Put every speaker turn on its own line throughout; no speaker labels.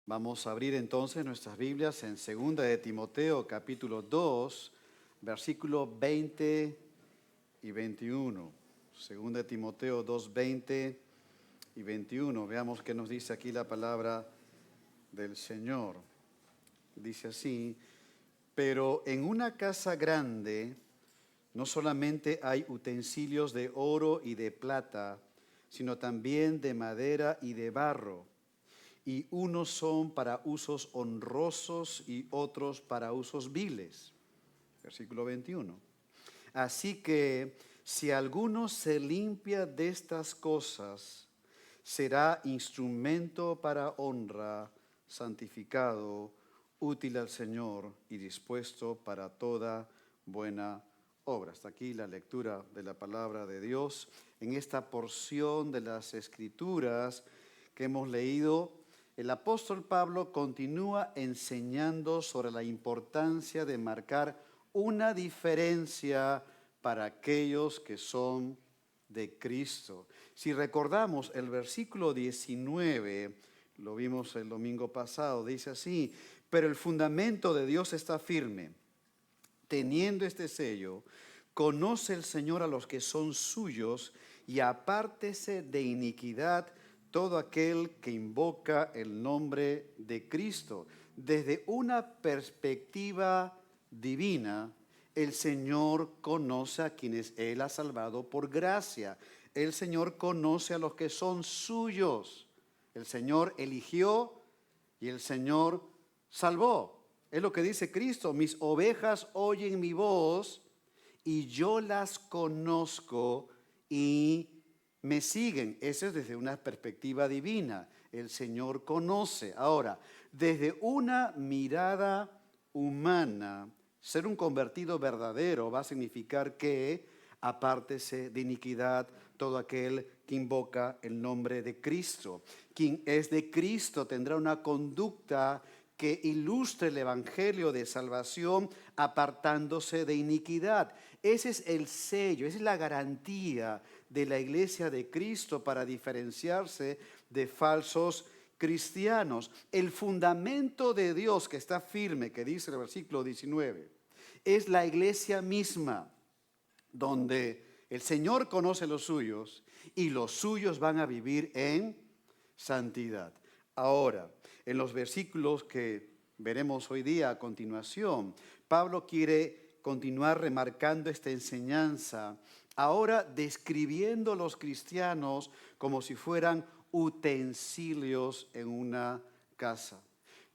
Vamos a abrir entonces nuestras Biblias en 2 de Timoteo, capítulo 2, versículos 20 y 21. 2 de Timoteo 2, 20 y 21. Veamos qué nos dice aquí la palabra del Señor. Dice así: pero en una casa grande no solamente hay utensilios de oro y de plata, sino también de madera y de barro. Y unos son para usos honrosos y otros para usos viles. Versículo 21. Así que si alguno se limpia de estas cosas, será instrumento para honra, santificado, útil al Señor y dispuesto para toda buena obra. Hasta aquí la lectura de la palabra de Dios. En esta porción de las Escrituras que hemos leído, el apóstol Pablo continúa enseñando sobre la importancia de marcar una diferencia para aquellos que son de Cristo. Si recordamos el versículo 19, lo vimos el domingo pasado, dice así: pero el fundamento de Dios está firme, teniendo este sello, conoce el Señor a los que son suyos, y apártese de iniquidad todo aquel que invoca el nombre de Cristo. Desde una perspectiva divina, el Señor conoce a quienes Él ha salvado por gracia. El Señor conoce a los que son suyos. El Señor eligió y el Señor salvó. Es lo que dice Cristo: mis ovejas oyen mi voz y yo las conozco y me siguen. Eso es desde una perspectiva divina. El Señor conoce. Ahora, desde una mirada humana, ser un convertido verdadero va a significar que apártese de iniquidad todo aquel que invoca el nombre de Cristo. Quien es de Cristo tendrá una conducta que ilustre el evangelio de salvación, apartándose de iniquidad. Ese es el sello, esa es la garantía de la iglesia de Cristo para diferenciarse de falsos cristianos. El fundamento de Dios que está firme, que dice el versículo 19, es la iglesia misma, donde el Señor conoce los suyos y los suyos van a vivir en santidad. Ahora, en los versículos que veremos hoy día a continuación, Pablo quiere continuar remarcando esta enseñanza, ahora describiendo a los cristianos como si fueran utensilios en una casa.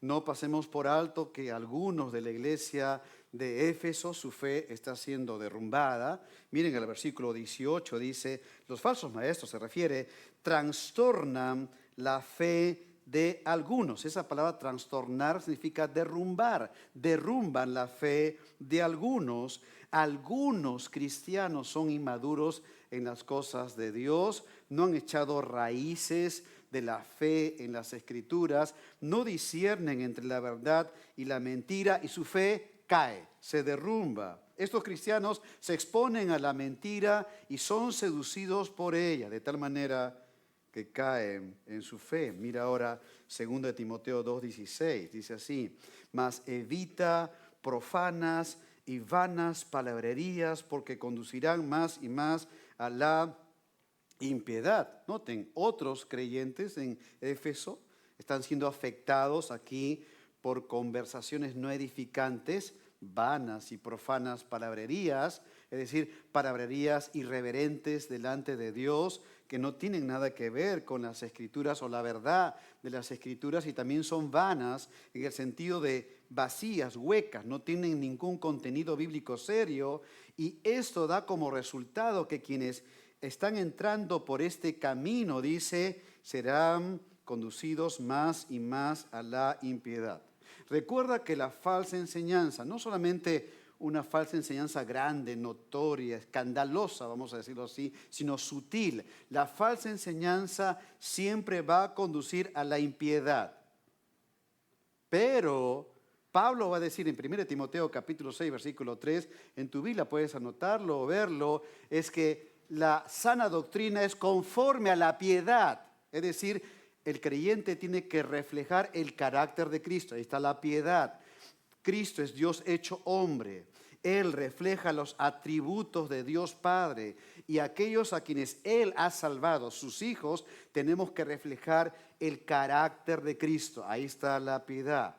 No pasemos por alto que algunos de la iglesia de Éfeso, su fe está siendo derrumbada. Miren el versículo 18, dice: los falsos maestros, se refiere, trastornan la fe de algunos. Esa palabra trastornar significa derrumbar. Derrumban la fe de algunos. Algunos cristianos son inmaduros en las cosas de Dios, no han echado raíces de la fe en las Escrituras, no disciernen entre la verdad y la mentira, y su fe cae, se derrumba. Estos cristianos se exponen a la mentira y son seducidos por ella, de tal manera que caen en su fe. Mira ahora 2 de Timoteo 2:16, dice así: mas evita profanas y vanas palabrerías, porque conducirán más y más a la impiedad. Noten, otros creyentes en Éfeso están siendo afectados aquí por conversaciones no edificantes, vanas y profanas palabrerías, es decir, palabrerías irreverentes delante de Dios, que no tienen nada que ver con las Escrituras o la verdad de las Escrituras, y también son vanas en el sentido de vacías, huecas, no tienen ningún contenido bíblico serio, y esto da como resultado que quienes están entrando por este camino, dice, serán conducidos más y más a la impiedad. Recuerda que la falsa enseñanza, no solamente una falsa enseñanza grande, notoria, escandalosa, vamos a decirlo así, sino sutil. La falsa enseñanza siempre va a conducir a la impiedad. Pero Pablo va a decir en 1 Timoteo capítulo 6, versículo 3, en tu Biblia puedes anotarlo o verlo, es que la sana doctrina es conforme a la piedad. Es decir, el creyente tiene que reflejar el carácter de Cristo. Ahí está la piedad. Cristo es Dios hecho hombre. Él refleja los atributos de Dios Padre. Y aquellos a quienes Él ha salvado, sus hijos, tenemos que reflejar el carácter de Cristo. Ahí está la piedad.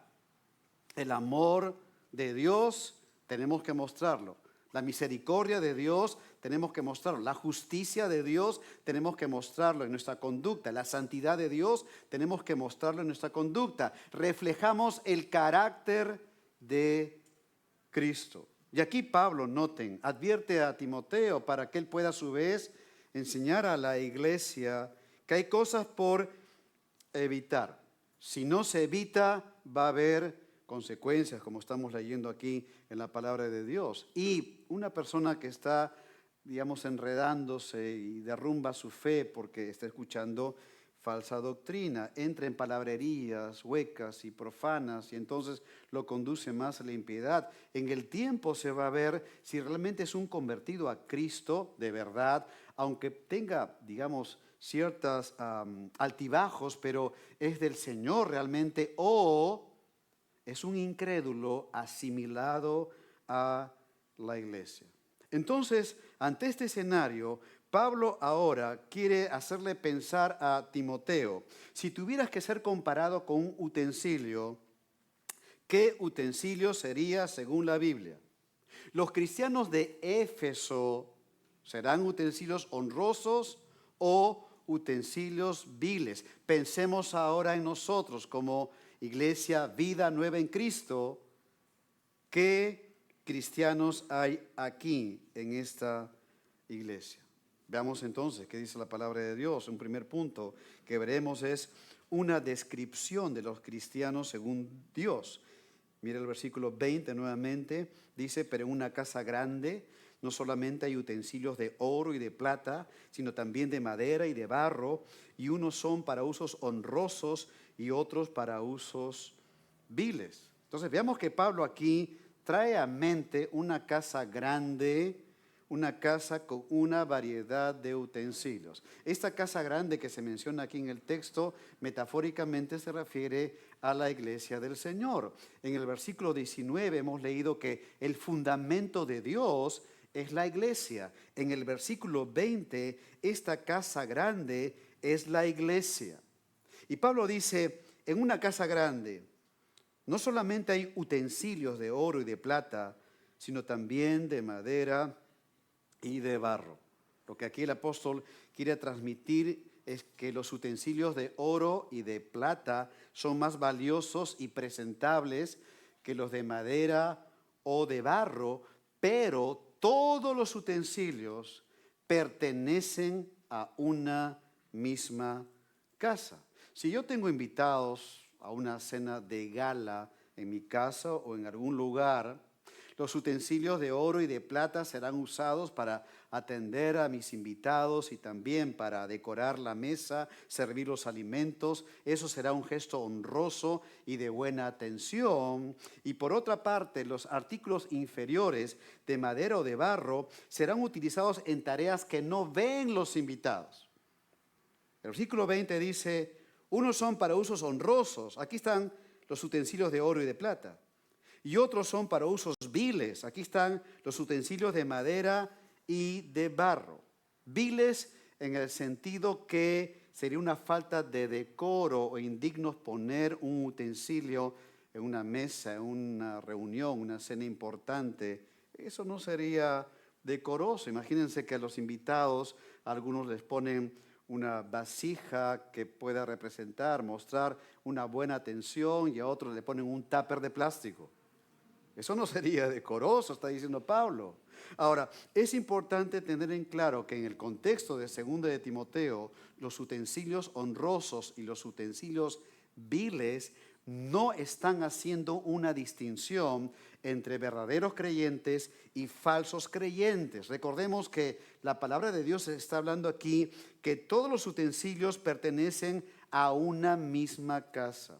El amor de Dios, tenemos que mostrarlo. La misericordia de Dios, tenemos que mostrarlo. La justicia de Dios, tenemos que mostrarlo en nuestra conducta. La santidad de Dios, tenemos que mostrarlo en nuestra conducta. Reflejamos el carácter de Cristo. Y aquí Pablo, noten, advierte a Timoteo para que él pueda a su vez enseñar a la iglesia que hay cosas por evitar. Si no se evita, va a haber consecuencias, como estamos leyendo aquí en la palabra de Dios. Y una persona que está, digamos, enredándose y derrumba su fe porque está escuchando falsa doctrina, entra en palabrerías huecas y profanas y entonces lo conduce más a la impiedad. En el tiempo se va a ver si realmente es un convertido a Cristo de verdad, aunque tenga, digamos, ciertos altibajos, pero es del Señor realmente, o es un incrédulo asimilado a la iglesia. Entonces, ante este escenario, Pablo ahora quiere hacerle pensar a Timoteo, si tuvieras que ser comparado con un utensilio, ¿qué utensilio sería según la Biblia? Los cristianos de Éfeso serán utensilios honrosos o utensilios viles. Pensemos ahora en nosotros como Iglesia Vida Nueva en Cristo. ¿Qué cristianos hay aquí en esta iglesia? Veamos entonces qué dice la palabra de Dios. Un primer punto que veremos es una descripción de los cristianos según Dios. Mira el versículo 20 nuevamente, dice, pero en una casa grande no solamente hay utensilios de oro y de plata, sino también de madera y de barro, y unos son para usos honrosos y otros para usos viles. Entonces veamos que Pablo aquí trae a mente una casa grande, una casa con una variedad de utensilios. Esta casa grande que se menciona aquí en el texto, metafóricamente se refiere a la iglesia del Señor. En el versículo 19 hemos leído que el fundamento de Dios es la iglesia. En el versículo 20, esta casa grande es la iglesia. Y Pablo dice, en una casa grande, no solamente hay utensilios de oro y de plata, sino también de madera y de barro. Lo que aquí el apóstol quiere transmitir es que los utensilios de oro y de plata son más valiosos y presentables que los de madera o de barro, pero todos los utensilios pertenecen a una misma casa. Si yo tengo invitados a una cena de gala en mi casa o en algún lugar, los utensilios de oro y de plata serán usados para atender a mis invitados y también para decorar la mesa, servir los alimentos. Eso será un gesto honroso y de buena atención. Y por otra parte, los artículos inferiores de madera o de barro serán utilizados en tareas que no ven los invitados. El versículo 20 dice, unos son para usos honrosos. Aquí están los utensilios de oro y de plata. Y otros son para usos viles. Aquí están los utensilios de madera y de barro. Viles en el sentido que sería una falta de decoro o indigno poner un utensilio en una mesa, en una reunión, una cena importante. Eso no sería decoroso. Imagínense que a los invitados algunos les ponen una vasija que pueda representar, mostrar una buena atención, y a otros le ponen un tupper de plástico. Eso no sería decoroso, está diciendo Pablo. Ahora, es importante tener en claro que en el contexto de 2 de Timoteo, los utensilios honrosos y los utensilios viles no están haciendo una distinción entre verdaderos creyentes y falsos creyentes. Recordemos que la palabra de Dios está hablando aquí que todos los utensilios pertenecen a una misma casa.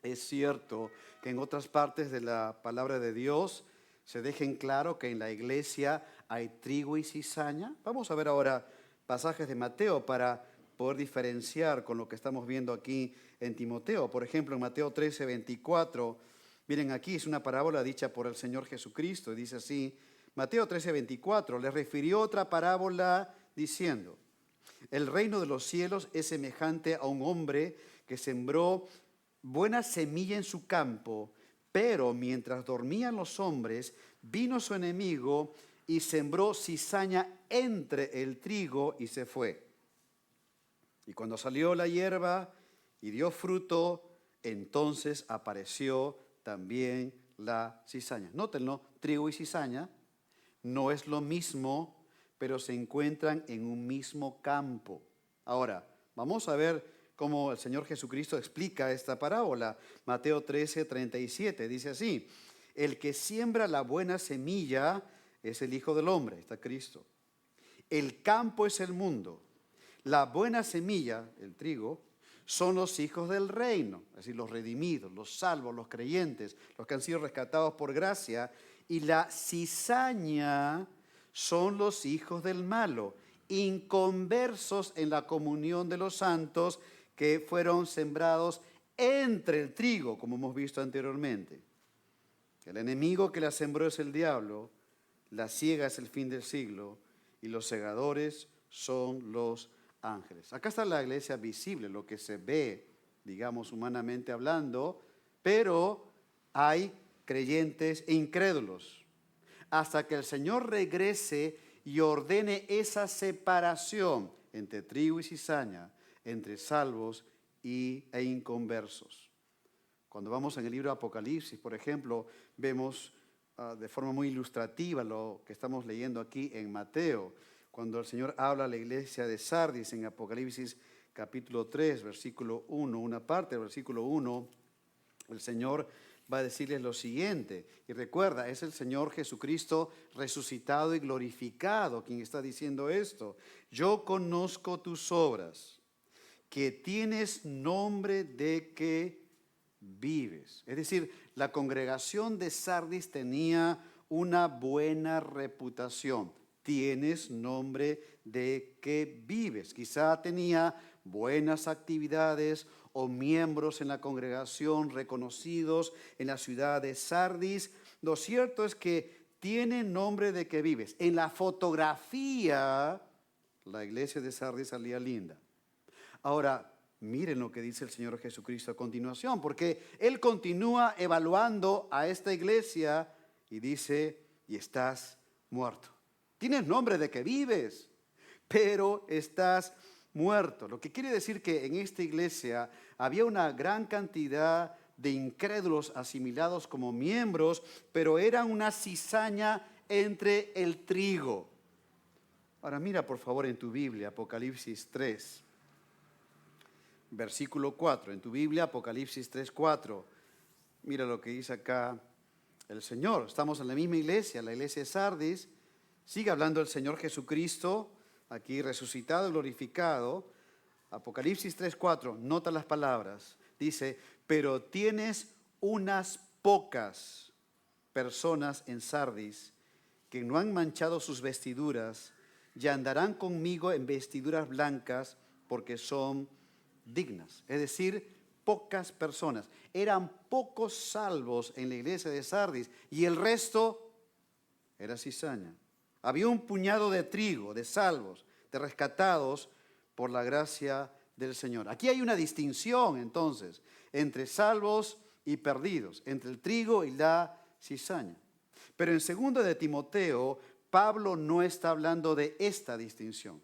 Es cierto que en otras partes de la palabra de Dios se dejen claro que en la iglesia hay trigo y cizaña. Vamos a ver ahora pasajes de Mateo para poder diferenciar con lo que estamos viendo aquí en Timoteo. Por ejemplo, en Mateo 13, 24, miren aquí, es una parábola dicha por el Señor Jesucristo. Dice así, Mateo 13, 24, le refirió otra parábola diciendo, el reino de los cielos es semejante a un hombre que sembró buena semilla en su campo, pero mientras dormían los hombres, vino su enemigo y sembró cizaña entre el trigo y se fue. Y cuando salió la hierba y dio fruto, entonces apareció también la cizaña. Nótenlo, trigo y cizaña no es lo mismo, pero se encuentran en un mismo campo. Ahora, vamos a ver cómo el Señor Jesucristo explica esta parábola. Mateo 13, 37 dice así, el que siembra la buena semilla es el Hijo del Hombre, está Cristo. El campo es el mundo. La buena semilla, el trigo, son los hijos del reino, es decir, los redimidos, los salvos, los creyentes, los que han sido rescatados por gracia. Y la cizaña son los hijos del malo, inconversos en la comunión de los santos que fueron sembrados entre el trigo, como hemos visto anteriormente. El enemigo que la sembró es el diablo, la siega es el fin del siglo y los segadores son los ángeles. Acá está la iglesia visible, lo que se ve, digamos, humanamente hablando, pero hay creyentes e incrédulos. Hasta que el Señor regrese y ordene esa separación entre trigo y cizaña, entre salvos e inconversos. Cuando vamos en el libro de Apocalipsis, por ejemplo, vemos de forma muy ilustrativa lo que estamos leyendo aquí en Mateo, cuando el Señor habla a la iglesia de Sardis en Apocalipsis capítulo 3, versículo 1, una parte del versículo 1, el Señor va a decirles lo siguiente, y recuerda, es el Señor Jesucristo resucitado y glorificado quien está diciendo esto. Yo conozco tus obras, que tienes nombre de que vives. Es decir, la congregación de Sardis tenía una buena reputación. Tienes nombre de que vives. Quizá tenía buenas actividades o miembros en la congregación reconocidos en la ciudad de Sardis. Lo cierto es que tiene nombre de que vives. En la fotografía, la iglesia de Sardis salía linda. Ahora, miren lo que dice el Señor Jesucristo a continuación, porque Él continúa evaluando a esta iglesia y dice, y estás muerto. Tienes nombre de que vives, pero estás muerto. Lo que quiere decir que en esta iglesia había una gran cantidad de incrédulos asimilados como miembros, pero eran una cizaña entre el trigo. Ahora mira por favor en tu Biblia, Apocalipsis 3. Versículo 4, en tu Biblia, Apocalipsis 3, 4. Mira lo que dice acá el Señor. Estamos en la misma iglesia, la iglesia de Sardis. Sigue hablando el Señor Jesucristo, aquí resucitado y glorificado. Apocalipsis 3, 4, nota las palabras. Dice, pero tienes unas pocas personas en Sardis que no han manchado sus vestiduras y andarán conmigo en vestiduras blancas porque son dignas, es decir, pocas personas. Eran pocos salvos en la iglesia de Sardis y el resto era cizaña. Había un puñado de trigo, de salvos, de rescatados por la gracia del Señor. Aquí hay una distinción entonces entre salvos y perdidos, entre el trigo y la cizaña. Pero en 2 de Timoteo, Pablo no está hablando de esta distinción.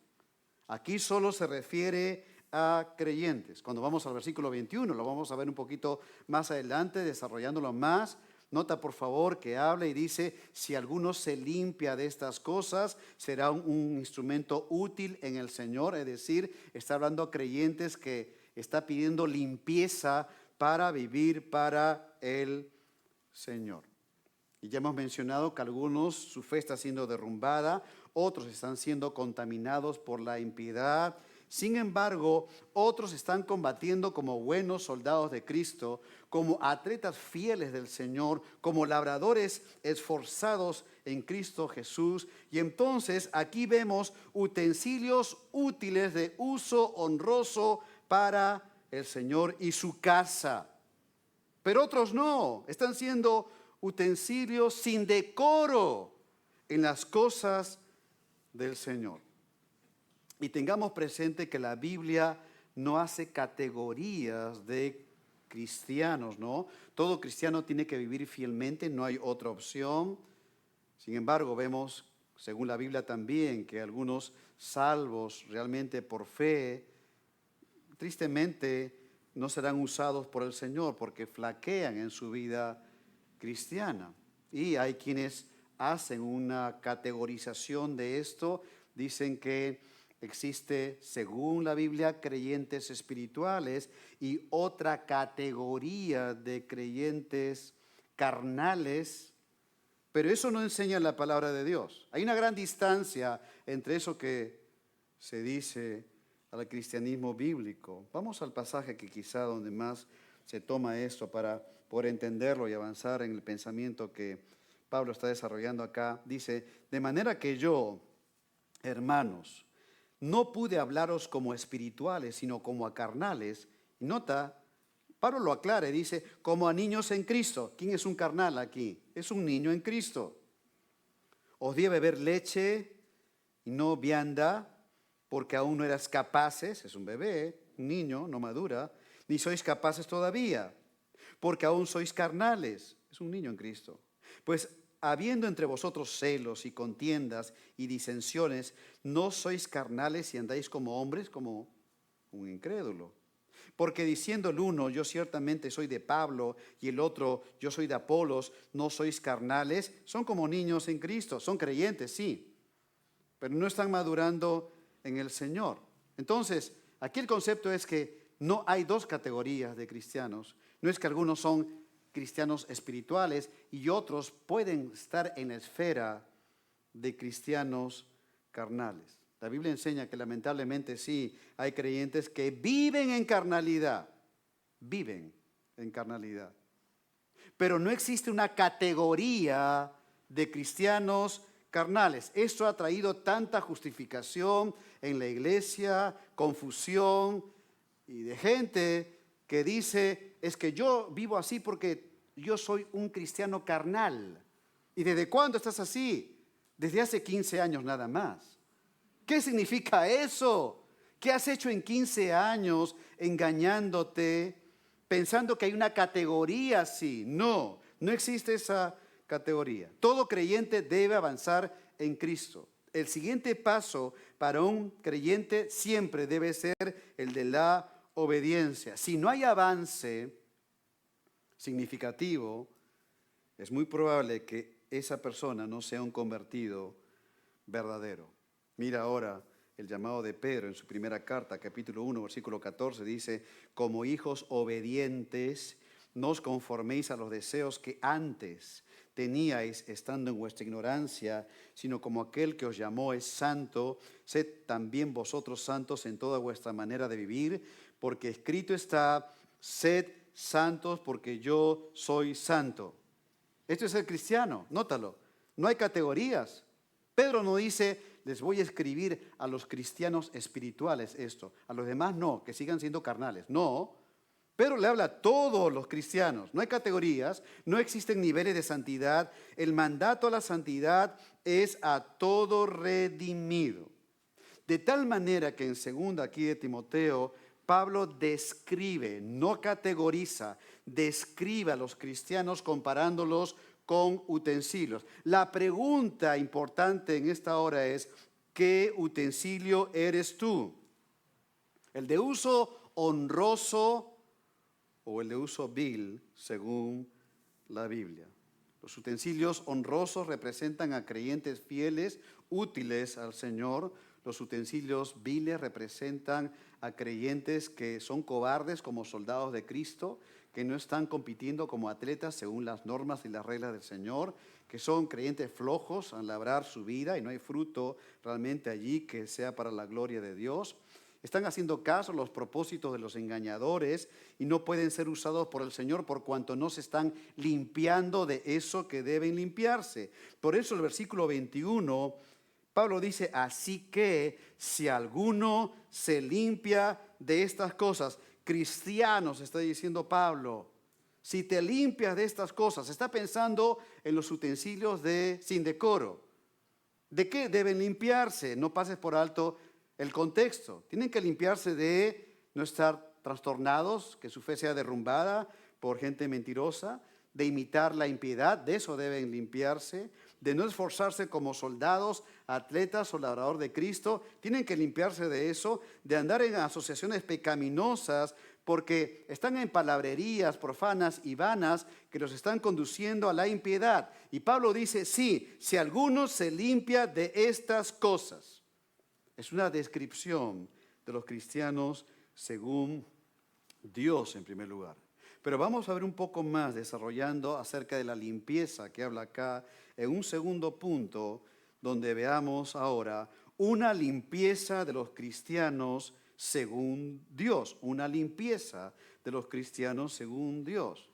Aquí solo se refiere a creyentes. Cuando vamos al versículo 21, lo vamos a ver un poquito más adelante, desarrollándolo más. Nota por favor que habla y dice, si alguno se limpia de estas cosas, será un instrumento útil en el Señor. Es decir, está hablando a creyentes que está pidiendo limpieza para vivir para el Señor. Y ya hemos mencionado que algunos, su fe está siendo derrumbada, otros están siendo contaminados por la impiedad Sin embargo, otros están combatiendo como buenos soldados de Cristo, como atletas fieles del Señor, como labradores esforzados en Cristo Jesús. Y entonces aquí vemos utensilios útiles de uso honroso para el Señor y su casa. Pero otros no, están siendo utensilios sin decoro en las cosas del Señor. Y tengamos presente que la Biblia no hace categorías de cristianos, ¿no? Todo cristiano tiene que vivir fielmente, no hay otra opción. Sin embargo, vemos, según la Biblia también, que algunos salvos realmente por fe, tristemente, no serán usados por el Señor porque flaquean en su vida cristiana. Y hay quienes hacen una categorización de esto, dicen que existe, según la Biblia, creyentes espirituales y otra categoría de creyentes carnales, pero eso no enseña la palabra de Dios. Hay una gran distancia entre eso que se dice al cristianismo bíblico. Vamos al pasaje que quizá donde más se toma esto para poder entenderlo y avanzar en el pensamiento que Pablo está desarrollando acá. Dice, de manera que yo, hermanos, no pude hablaros como espirituales, sino como a carnales. Y nota, Pablo lo aclara y dice, como a niños en Cristo. ¿Quién es un carnal aquí? Es un niño en Cristo. Os di a beber leche y no vianda, porque aún no eras capaces, es un bebé, un niño, no madura, ni sois capaces todavía, porque aún sois carnales, es un niño en Cristo. Pues habiendo entre vosotros celos y contiendas y disensiones, ¿no sois carnales y andáis como hombres, como un incrédulo? Porque diciendo el uno, yo ciertamente soy de Pablo, y el otro, yo soy de Apolos, ¿no sois carnales? Son como niños en Cristo, son creyentes, sí, pero no están madurando en el Señor. Entonces, aquí el concepto es que no hay dos categorías de cristianos. No es que algunos son cristianos espirituales y otros pueden estar en la esfera de cristianos carnales. La Biblia enseña que lamentablemente sí, hay creyentes que viven en carnalidad, pero no existe una categoría de cristianos carnales. Esto ha traído tanta justificación en la iglesia, confusión y de gente que dice, es que yo vivo así porque yo soy un cristiano carnal. ¿Y desde cuándo estás así? Desde hace 15 años nada más. ¿Qué significa eso? ¿Qué has hecho en 15 años engañándote, pensando que hay una categoría así? No, no existe esa categoría. Todo creyente debe avanzar en Cristo. El siguiente paso para un creyente siempre debe ser el de la obediencia. Si no hay avance significativo, es muy probable que esa persona no sea un convertido verdadero. Mira ahora el llamado de Pedro en su primera carta, capítulo 1, versículo 14, dice, como hijos obedientes, no os conforméis a los deseos que antes teníais estando en vuestra ignorancia, sino como aquel que os llamó es santo, sed también vosotros santos en toda vuestra manera de vivir, porque escrito está, sed santos porque yo soy santo. Esto es el cristiano, nótalo, no hay categorías. Pedro no dice, les voy a escribir a los cristianos espirituales esto, a los demás no, que sigan siendo carnales. No, Pedro le habla a todos los cristianos, no hay categorías, no existen niveles de santidad. El mandato a la santidad es a todo redimido. De tal manera que en segunda aquí de Timoteo, Pablo describe, no categoriza, describe a los cristianos comparándolos con utensilios. La pregunta importante en esta hora es, ¿qué utensilio eres tú? ¿El de uso honroso o el de uso vil, según la Biblia? Los utensilios honrosos representan a creyentes fieles, útiles al Señor. Los utensilios viles representan a creyentes que son cobardes como soldados de Cristo, que no están compitiendo como atletas según las normas y las reglas del Señor, que son creyentes flojos al labrar su vida y no hay fruto realmente allí que sea para la gloria de Dios. Están haciendo caso a los propósitos de los engañadores y no pueden ser usados por el Señor por cuanto no se están limpiando de eso que deben limpiarse. Por eso el versículo 21, Pablo dice, así que si alguno se limpia de estas cosas, cristianos, está diciendo Pablo, si te limpias de estas cosas, está pensando en los utensilios sin decoro. ¿De qué deben limpiarse? No pases por alto el contexto. Tienen que limpiarse de no estar trastornados, que su fe sea derrumbada por gente mentirosa, de imitar la impiedad, de eso deben limpiarse, de no esforzarse como soldados, atletas o labrador de Cristo. Tienen que limpiarse de eso, de andar en asociaciones pecaminosas, porque están en palabrerías profanas y vanas que los están conduciendo a la impiedad. Y Pablo dice, sí, si alguno se limpia de estas cosas. Es una descripción de los cristianos según Dios en primer lugar. Pero vamos a ver un poco más desarrollando acerca de la limpieza que habla acá en un segundo punto, donde veamos ahora una limpieza de los cristianos según Dios, una limpieza de los cristianos según Dios.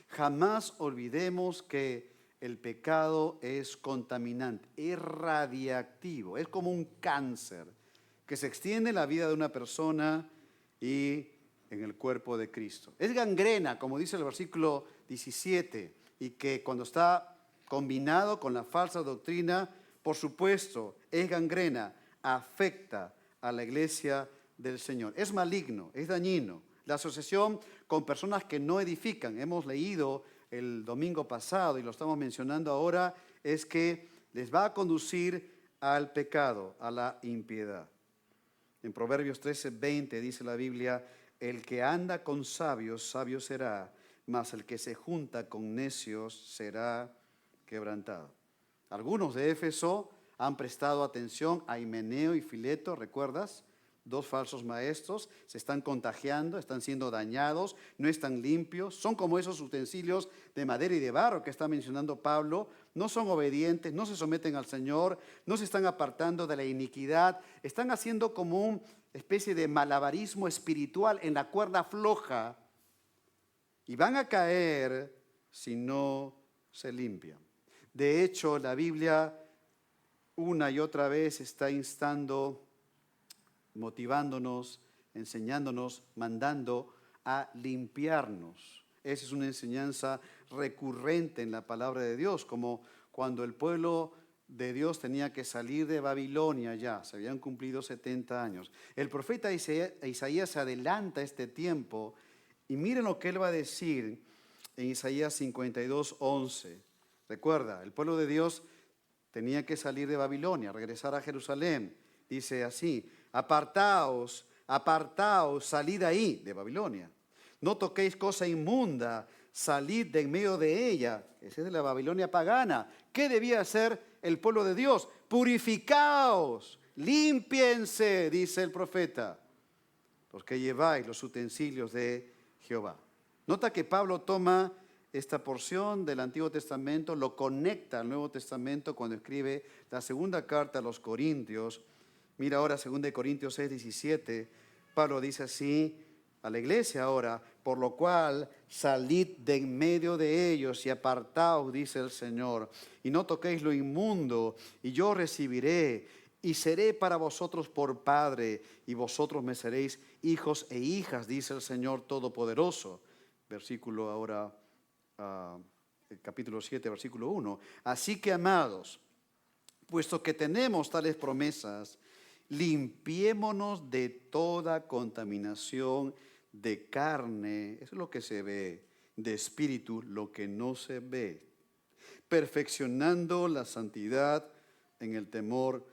Jamás olvidemos que el pecado es contaminante, es radiactivo, es como un cáncer que se extiende en la vida de una persona y en el cuerpo de Cristo. Es gangrena, como dice el versículo 17, y que cuando está combinado con la falsa doctrina, por supuesto, es gangrena, afecta a la iglesia del Señor. Es maligno, es dañino. La asociación con personas que no edifican, hemos leído el domingo pasado y lo estamos mencionando ahora, es que les va a conducir al pecado, a la impiedad. En Proverbios 13:20 dice la Biblia, el que anda con sabios, sabio será, mas el que se junta con necios será quebrantado. Algunos de Éfeso han prestado atención a Himeneo y Fileto, ¿recuerdas? Dos falsos maestros, se están contagiando, están siendo dañados, no están limpios, son como esos utensilios de madera y de barro que está mencionando Pablo, no son obedientes, no se someten al Señor, no se están apartando de la iniquidad, están haciendo como una especie de malabarismo espiritual en la cuerda floja y van a caer si no se limpian. De hecho, la Biblia una y otra vez está instando, motivándonos, enseñándonos, mandando a limpiarnos. Esa es una enseñanza recurrente en la palabra de Dios, como cuando el pueblo de Dios tenía que salir de Babilonia ya, se habían cumplido 70 años. El profeta Isaías se adelanta este tiempo y miren lo que él va a decir en Isaías 52:11. Recuerda, el pueblo de Dios tenía que salir de Babilonia, regresar a Jerusalén. Dice así, apartaos, apartaos, salid ahí de Babilonia. No toquéis cosa inmunda, salid de en medio de ella. Esa es de la Babilonia pagana. ¿Qué debía hacer el pueblo de Dios? Purificaos, límpiense, dice el profeta, los que lleváis los utensilios de Jehová. Nota que Pablo toma esta porción del Antiguo Testamento, lo conecta al Nuevo Testamento cuando escribe la segunda carta a los Corintios. Mira ahora 2 Corintios 6:17, Pablo dice así a la iglesia ahora, por lo cual salid de en medio de ellos y apartaos, dice el Señor, y no toquéis lo inmundo, y yo recibiré, y seré para vosotros por Padre, y vosotros me seréis hijos e hijas, dice el Señor Todopoderoso. Versículo ahora, capítulo 7, versículo 1. Así que, amados, puesto que tenemos tales promesas, limpiémonos de toda contaminación de carne, eso es lo que se ve, de espíritu, lo que no se ve, perfeccionando la santidad en el temor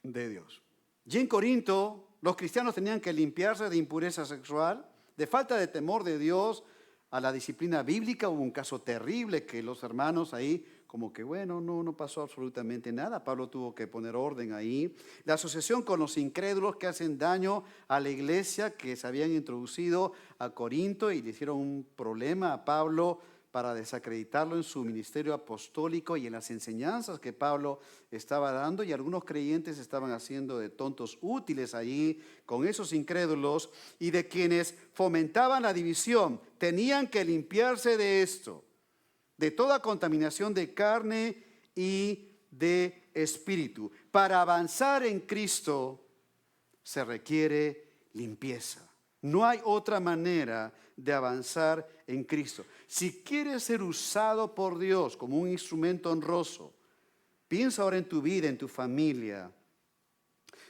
de Dios. Y en Corinto, los cristianos tenían que limpiarse de impureza sexual, de falta de temor de Dios, a la disciplina bíblica. Hubo un caso terrible que los hermanos ahí, como que bueno, no pasó absolutamente nada. Pablo tuvo que poner orden ahí. La asociación con los incrédulos que hacen daño a la iglesia, que se habían introducido a Corinto y le hicieron un problema a Pablo para desacreditarlo en su ministerio apostólico y en las enseñanzas que Pablo estaba dando, y algunos creyentes estaban haciendo de tontos útiles allí con esos incrédulos, y de quienes fomentaban la división. Tenían que limpiarse de esto, de toda contaminación de carne y de espíritu. Para avanzar en Cristo se requiere limpieza. No hay otra manera de avanzar en Cristo. Si quieres ser usado por Dios como un instrumento honroso, piensa ahora en tu vida, en tu familia.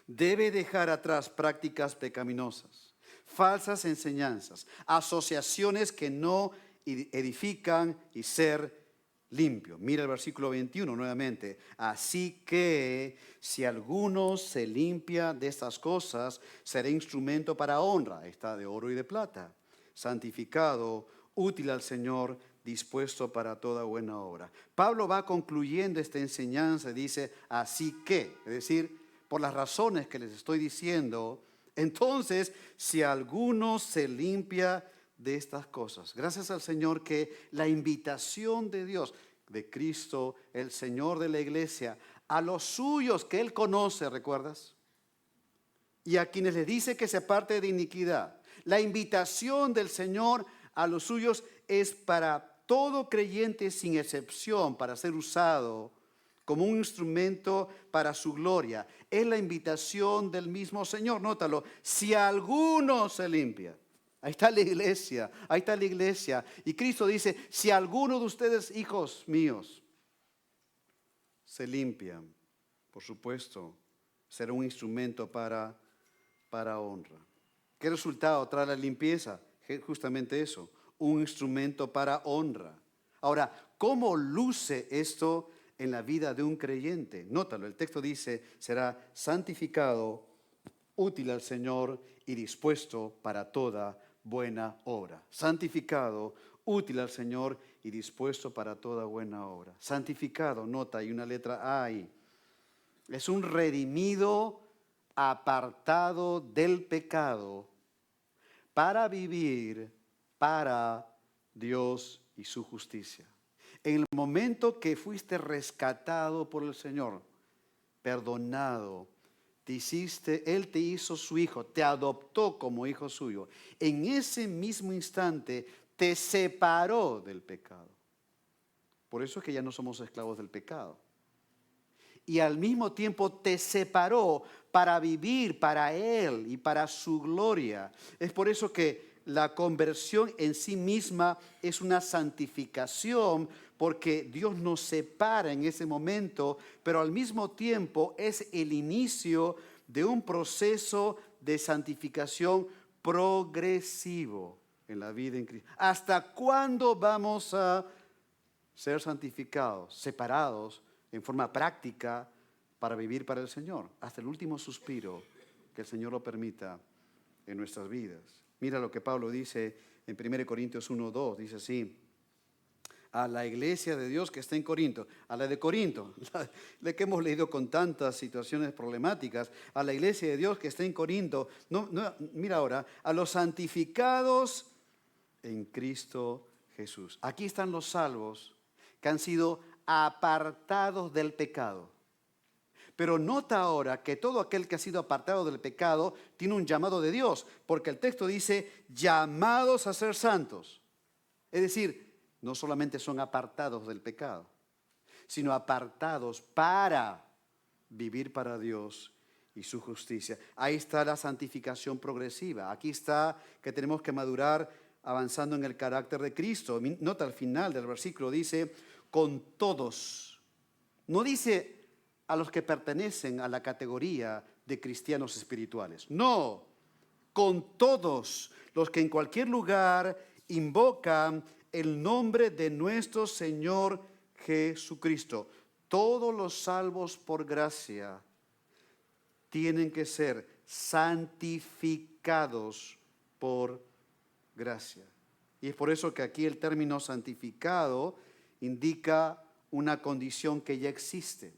Debe dejar atrás prácticas pecaminosas, falsas enseñanzas, asociaciones que no edifican y ser limpio. Mira el versículo 21 nuevamente. Así que si alguno se limpia de estas cosas, será instrumento para honra. Ahí está, de oro y de plata, santificado, útil al Señor, dispuesto para toda buena obra. Pablo va concluyendo esta enseñanza y dice, así que, es decir, por las razones que les estoy diciendo, entonces, si alguno se limpia de estas cosas. Gracias al Señor que la invitación de Dios, de Cristo, el Señor de la iglesia, a los suyos que Él conoce, ¿recuerdas? Y a quienes le dice que se aparte de iniquidad. La invitación del Señor a los suyos es para todo creyente sin excepción, para ser usado como un instrumento para su gloria. Es la invitación del mismo Señor, nótalo, si alguno se limpia. Ahí está la iglesia, ahí está la iglesia. Y Cristo dice, si alguno de ustedes, hijos míos, se limpian, por supuesto, será un instrumento para honra. ¿Qué resultado trae la limpieza? Justamente eso, un instrumento para honra. Ahora, ¿cómo luce esto en la vida de un creyente? Nótalo, el texto dice, será santificado, útil al Señor y dispuesto para toda buena obra. Santificado, útil al Señor y dispuesto para toda buena obra. Santificado, nota, hay una letra A ahí. Es un redimido apartado del pecado para vivir para Dios y su justicia. En el momento que fuiste rescatado por el Señor, perdonado, Él te hizo su hijo, te adoptó como hijo suyo. En ese mismo instante te separó del pecado. Por eso es que ya no somos esclavos del pecado. Y al mismo tiempo te separó para vivir para Él y para su gloria. Es por eso que la conversión en sí misma es una santificación, porque Dios nos separa en ese momento, pero al mismo tiempo es el inicio de un proceso de santificación progresivo en la vida en Cristo. ¿Hasta cuándo vamos a ser santificados, separados en forma práctica para vivir para el Señor? Hasta el último suspiro, que el Señor lo permita en nuestras vidas. Mira lo que Pablo dice en 1 Corintios 1:2, dice así: a la iglesia de Dios que está en Corinto, a la de Corinto, la que hemos leído con tantas situaciones problemáticas, a la iglesia de Dios que está en Corinto, mira ahora, a los santificados en Cristo Jesús. Aquí están los salvos que han sido apartados del pecado. Pero nota ahora que todo aquel que ha sido apartado del pecado tiene un llamado de Dios, porque el texto dice llamados a ser santos. Es decir, no solamente son apartados del pecado, sino apartados para vivir para Dios y su justicia. Ahí está la santificación progresiva. Aquí está que tenemos que madurar avanzando en el carácter de Cristo. Nota al final del versículo, dice con todos. No dice a los que pertenecen a la categoría de cristianos espirituales. No, con todos los que en cualquier lugar invocan el nombre de nuestro Señor Jesucristo. Todos los salvos por gracia tienen que ser santificados por gracia. Y es por eso que aquí el término santificado indica una condición que ya existe.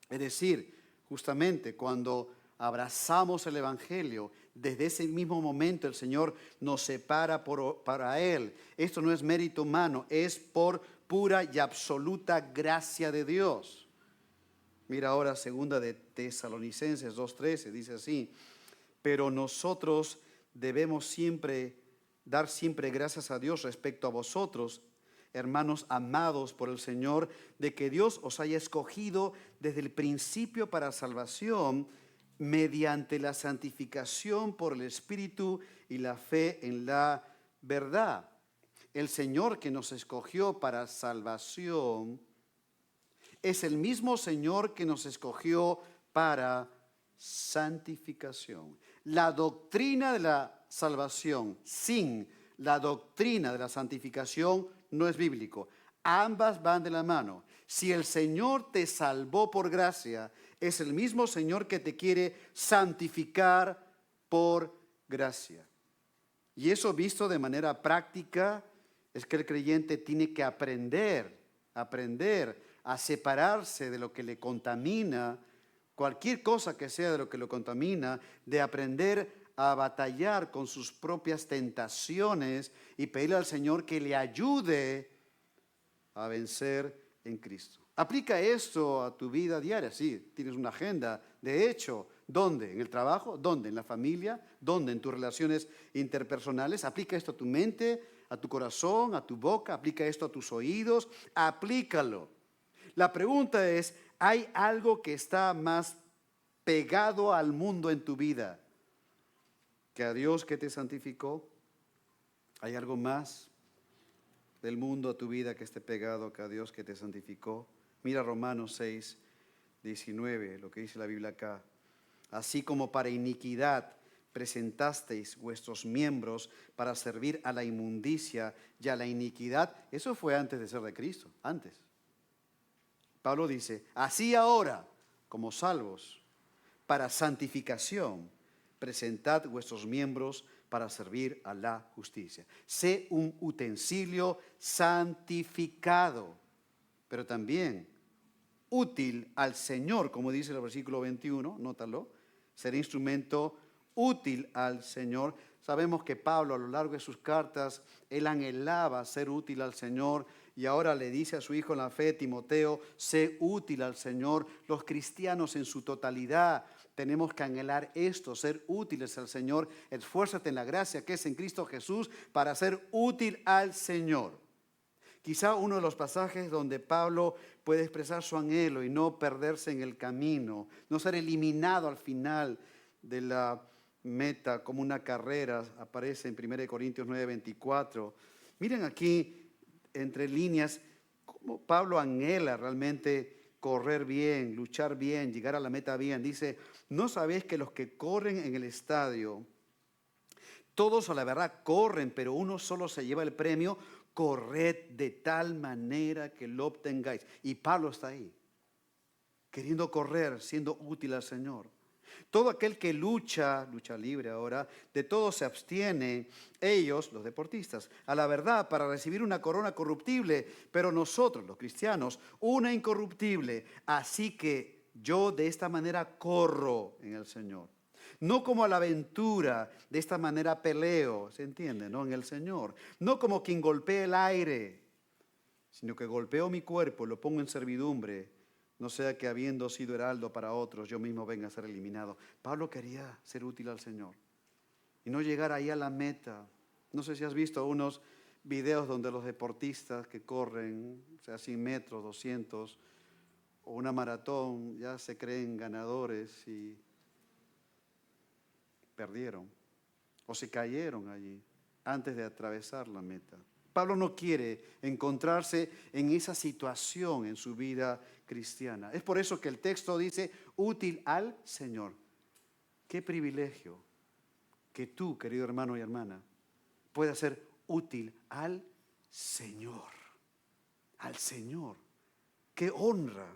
Es decir, justamente cuando abrazamos el Evangelio, Desde ese mismo momento el Señor nos separa para Él. Esto no es mérito humano, es por pura y absoluta gracia de Dios. Mira ahora segunda de Tesalonicenses 2:13, dice así: pero nosotros debemos dar siempre gracias a Dios respecto a vosotros, hermanos amados por el Señor, de que Dios os haya escogido desde el principio para salvación, mediante la santificación por el Espíritu y la fe en la verdad. El Señor que nos escogió para salvación es el mismo Señor que nos escogió para santificación. La doctrina de la salvación sin la doctrina de la santificación no es bíblico. Ambas van de la mano. Si el Señor te salvó por gracia, es el mismo Señor que te quiere santificar por gracia. Y eso visto de manera práctica es que el creyente tiene que aprender a separarse de lo que le contamina, cualquier cosa que sea de lo que lo contamina, de aprender a batallar con sus propias tentaciones y pedirle al Señor que le ayude a vencer en Cristo. Aplica esto a tu vida diaria. Sí, tienes una agenda. De hecho, ¿dónde? ¿En el trabajo? ¿Dónde? ¿En la familia? ¿Dónde? ¿En tus relaciones interpersonales? Aplica esto a tu mente, a tu corazón, a tu boca. Aplica esto a tus oídos. Aplícalo. La pregunta es, ¿hay algo que está más pegado al mundo en tu vida que a Dios que te santificó? ¿Hay algo más del mundo a tu vida que esté pegado que a Dios que te santificó? Mira Romanos 6:19, lo que dice la Biblia acá. Así como para iniquidad presentasteis vuestros miembros para servir a la inmundicia y a la iniquidad. Eso fue antes de ser de Cristo, antes. Pablo dice, así ahora, como salvos, para santificación, presentad vuestros miembros para servir a la justicia. Sé un utensilio santificado, pero también útil al Señor, como dice el versículo 21, nótalo, ser instrumento útil al Señor. Sabemos que Pablo a lo largo de sus cartas, él anhelaba ser útil al Señor y ahora le dice a su hijo en la fe, Timoteo, sé útil al Señor. Los cristianos en su totalidad tenemos que anhelar esto, ser útiles al Señor. Esfuérzate en la gracia que es en Cristo Jesús para ser útil al Señor. Quizá uno de los pasajes donde Pablo puede expresar su anhelo y no perderse en el camino, no ser eliminado al final de la meta como una carrera, aparece en 1 Corintios 9:24. Miren aquí, entre líneas, cómo Pablo anhela realmente correr bien, luchar bien, llegar a la meta bien. Dice, ¿no sabéis que los que corren en el estadio, todos a la verdad corren, pero uno solo se lleva el premio? Corred de tal manera que lo obtengáis. Y Pablo está ahí, queriendo correr, siendo útil al Señor. Todo aquel que lucha libre ahora, de todo se abstiene, ellos, los deportistas, a la verdad para recibir una corona corruptible, pero nosotros, los cristianos, una incorruptible. Así que yo de esta manera corro en el Señor. No como a la aventura, de esta manera peleo, ¿se entiende? ¿No? En el Señor. No como quien golpea el aire, sino que golpeo mi cuerpo, lo pongo en servidumbre, no sea que habiendo sido heraldo para otros, yo mismo venga a ser eliminado. Pablo quería ser útil al Señor y no llegar ahí a la meta. No sé si has visto unos videos donde los deportistas que corren, o sea, 100 metros, 200, o una maratón, ya se creen ganadores y perdieron o se cayeron allí antes de atravesar la meta. Pablo no quiere encontrarse en esa situación en su vida cristiana. Es por eso que el texto dice útil al Señor. Qué privilegio que tú, querido hermano y hermana, puedas ser útil al Señor. Al Señor. Qué honra,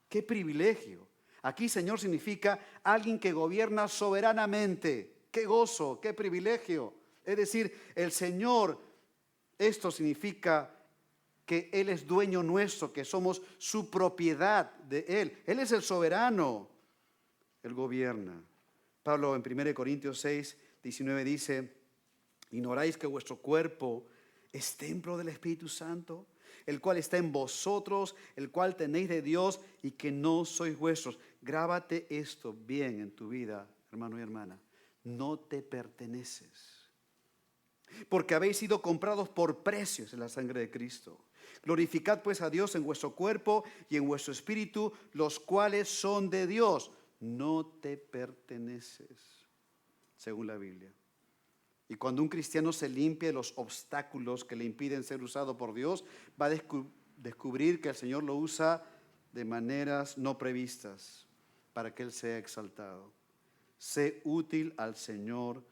qué privilegio. Aquí Señor significa alguien que gobierna soberanamente. Qué gozo, qué privilegio. Es decir, el Señor, esto significa que Él es dueño nuestro, que somos su propiedad de Él. Él es el soberano, Él gobierna. Pablo en 1 Corintios 6 19 dice, ¿ignoráis que vuestro cuerpo es templo del Espíritu Santo, el cual está en vosotros, el cual tenéis de Dios y que no sois vuestros? Grábate esto bien en tu vida, hermano y hermana. No te perteneces, porque habéis sido comprados por precios en la sangre de Cristo. Glorificad pues a Dios en vuestro cuerpo y en vuestro espíritu, los cuales son de Dios. No te perteneces, según la Biblia. Y cuando un cristiano se limpia de los obstáculos que le impiden ser usado por Dios, va a descubrir que el Señor lo usa de maneras no previstas para que Él sea exaltado. Sé útil al Señor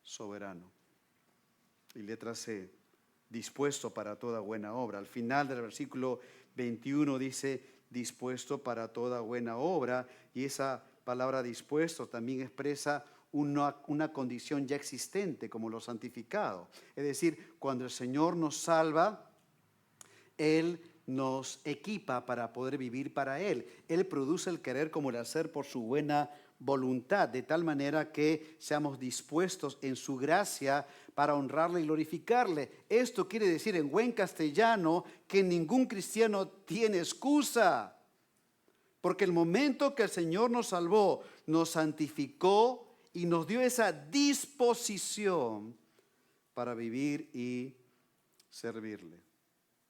soberano. Y letra C, dispuesto para toda buena obra. Al final del versículo 21 dice, dispuesto para toda buena obra. Y esa palabra dispuesto también expresa una condición ya existente, como lo santificado. Es decir, cuando el Señor nos salva, Él nos equipa para poder vivir para Él. Él produce el querer como el hacer por su buena voluntad, de tal manera que seamos dispuestos en su gracia para honrarle y glorificarle. Esto quiere decir en buen castellano que ningún cristiano tiene excusa, porque el momento que el Señor nos salvó, nos santificó y nos dio esa disposición para vivir y servirle.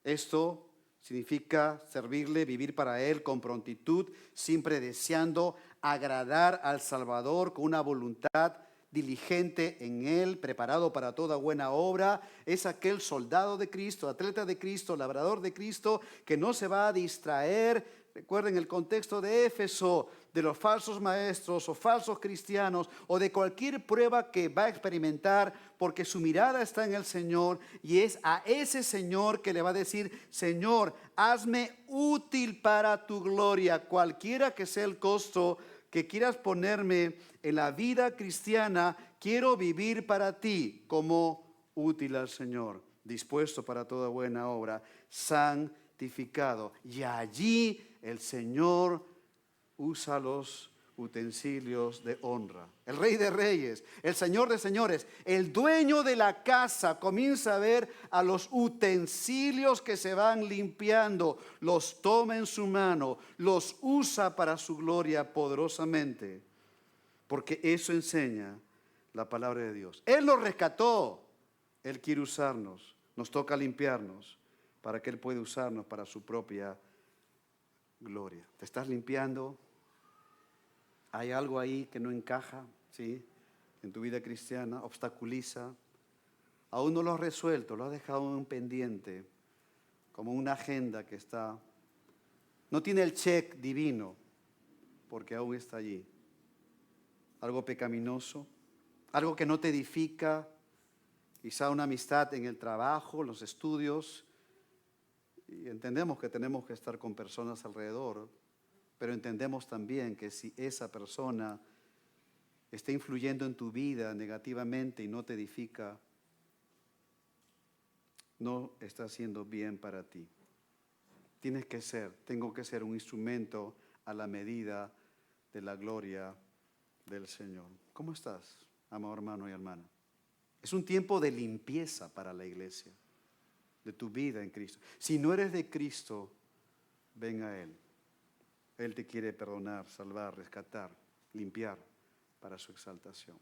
Esto significa servirle, vivir para Él con prontitud, siempre deseando agradar al Salvador con una voluntad diligente en Él, preparado para toda buena obra. Es aquel soldado de Cristo, atleta de Cristo, labrador de Cristo, que no se va a distraer. Recuerden el contexto de Éfeso, de los falsos maestros o falsos cristianos o de cualquier prueba que va a experimentar, porque su mirada está en el Señor y es a ese Señor que le va a decir, Señor, hazme útil para tu gloria, cualquiera que sea el costo que quieras ponerme en la vida cristiana, quiero vivir para ti como útil al Señor, dispuesto para toda buena obra, santificado. Y allí el Señor usa los utensilios de honra. El Rey de Reyes, el Señor de Señores, el dueño de la casa comienza a ver a los utensilios que se van limpiando, los toma en su mano, los usa para su gloria poderosamente, porque eso enseña la palabra de Dios. Él nos rescató, Él quiere usarnos, nos toca limpiarnos para que Él pueda usarnos para su propia gloria. ¿Te estás limpiando? ¿Hay algo ahí que no encaja, sí, en tu vida cristiana? ¿Obstaculiza? Aún no lo has resuelto, lo has dejado en un pendiente, como una agenda que está, no tiene el check divino, porque aún está allí. Algo pecaminoso, algo que no te edifica, quizá una amistad en el trabajo, los estudios, y entendemos que tenemos que estar con personas alrededor, pero entendemos también que si esa persona está influyendo en tu vida negativamente y no te edifica, no está haciendo bien para ti. Tengo que ser un instrumento a la medida de la gloria del Señor. ¿Cómo estás, amado hermano y hermana? Es un tiempo de limpieza para la iglesia, de tu vida en Cristo. Si no eres de Cristo, ven a Él. Él te quiere perdonar, salvar, rescatar, limpiar para su exaltación.